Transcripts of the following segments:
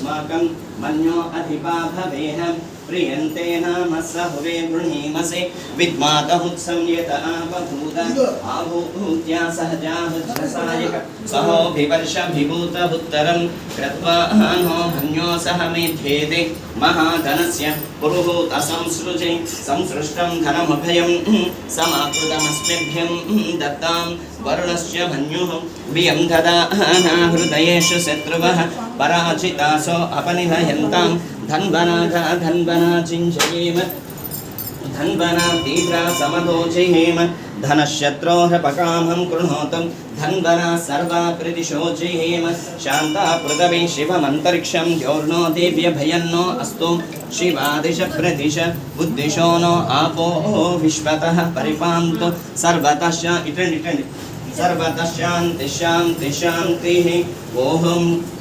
अस्माकं मन्यो अधिपा भवेह प्रियन्ते नाम सहुवे गृणीमसे विद्मातहुत्सं यत आपभूत आभूत्या सहजाहुज्जसायक सहोभिवर्षभिभूतभुत्तरं कृत्वा नो भन्यो सह मेध्येते महाधनस्य पुरुहूत संसृजे संसृष्टं धनमभयं समाकृतमस्मभ्यं दत्तां वरुणस्य भन्युः वियं ददाना हृदयेषु शत्रुवः पराजितासो अपनिहयन्तां धन्वनागा धन्वना चिञ्चयेम धन्वना तीव्रा समदोजयेम धनशत्रोरपकामं कृणोतं धन्वना सर्वा प्रतिशोचयेम शान्ता पृथ्वी शिवमन्तरिक्षं द्योर्नो देव्यभयन्नो अस्तु शिवादिश प्रतिश बुद्धिशो नो आपो विश्वतः परिपान्तु सर्वतः इटंड सर्वतः शान्ति शान्तिः ओम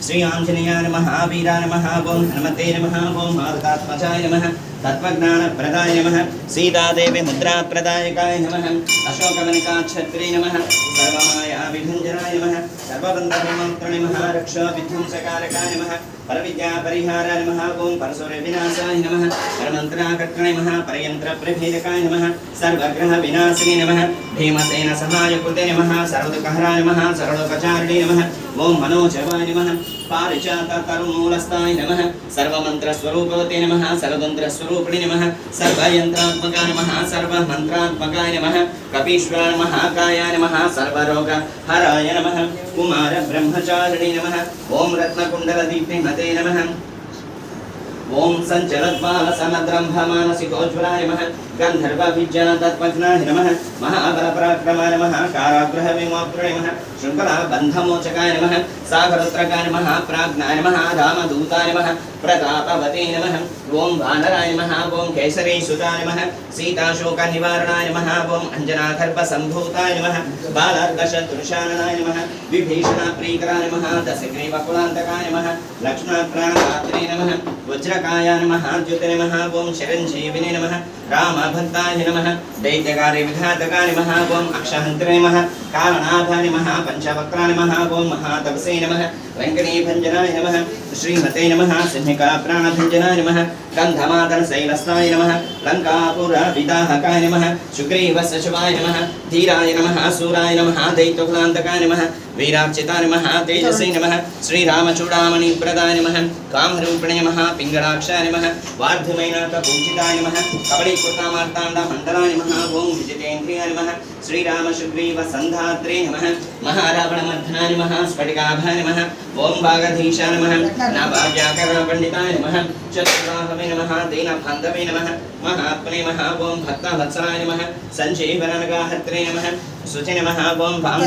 श्री आंजनेयाय नमः वीराय नमः ओम हनुमते नमः ओम मारुतात्मजाय नमः तत्त्वज्ञान प्रदाय नमः सीतादेवी मुद्रा प्रदायकाय नमः अशोकवनिका छत्रे नमः सर्वमाया विभञ्जनाय नमः सर्वबन्धविमोक्तृणे नमः रक्षा विध्वंसकारकाय नमः परविद्या परिहाराय नमः ओम परशुरे विनाशाय नमः परमन्त्राकर्तृणे नमः परयन्त्र प्रभेदकाय नमः सर्वग्रह विनाशिने नमः भीमसेन सहाय कृते नमः सर्वदुःखहराय नमः सर्वलोकचारिणे नमः ओम मनोजवाय नमः पारिजात तरुमूलस्थाय नमः सर्वमन्त्रस्वरूपवते नमः सर्वतन्त्रस्वरूपिणे नमः सर्वयन्त्रात्मकाय नमः सर्वमन्त्रात्मकाय नमः कपीश्वराय महाकायाय नमः सर्वरोगहराय नमः कुमार ब्रह्मचारिणे नमः ओम रत्नकुण्डलदीप्तिमते नमः ओम संचलद्बालसमद्रंभमानसिकोज्वलाय नमः गन्धर्वभिज्ञातत्त्वज्ञाय नमः महाबलपराक्रमाय नमः कारागृहविमोक्तृणे नमः शृङ्खलाबन्धमोचकाय नमः सागरोत्रकाय नमः प्राज्ञाय नमः रामदूताय नमः प्रतापवते नमः ओम वानराय नमः ओम केसरीसुताय नमः सीताशोकनिवारणाय नमः ओम अञ्जनागर्भसम्भूताय नमः बालार्कशत्रुशाननाय नमः विभीषणप्रीकराय नमः दशग्रीवकुलान्तकाय नमः लक्ष्मणप्राणपात्रे नमः वज्रकाय नमः द्युते नमः ओम चिरञ्जीविने नमः रामभक्ताय नमः दैत्यकारे विघातकाय नमः ओम अक्षहन्त्रे नमः कारणाभाय नमः पंचवक्त्राय नमः ओम महातपसे नमः वेङ्कटीभञ्जनाय नमः श्रीमते नमः सिंहिकाप्राणभञ्जनाय नमः गन्धमादनशैलस्थाय नमः लङ्कापुरविदाहकाय नमः सुग्रीवसचिवाय नमः धीराय नमः सूराय नमः दैत्यकुलान्तकाय नमः वीरार्चिताय नमः तेजसे नमः श्रीरामचूडामणिप्रदाय नमः कामरूपिणे नमः पिङ्गलाक्षाय नमः वार्धमैनाथपूजिताय नमः कबलीकृतामार्ताण्डमण्डलाय नमः ओम विजितेन्द्रियाय नमः श्रीरामसुग्रीवसन्धात्रे नमः महारावणमर्दनाय नमः स्फटिकाभाय नमः ओम वागधीशाय नमः नाभाग्याकरणपण्डिताय नमः चतुर्बाहवे नमः दीनबान्धवे नमः महात्मने नमः ओम भक्तवत्सलाय नमः सञ्जीवनगाहत्रे नमः शुचे नमः ओम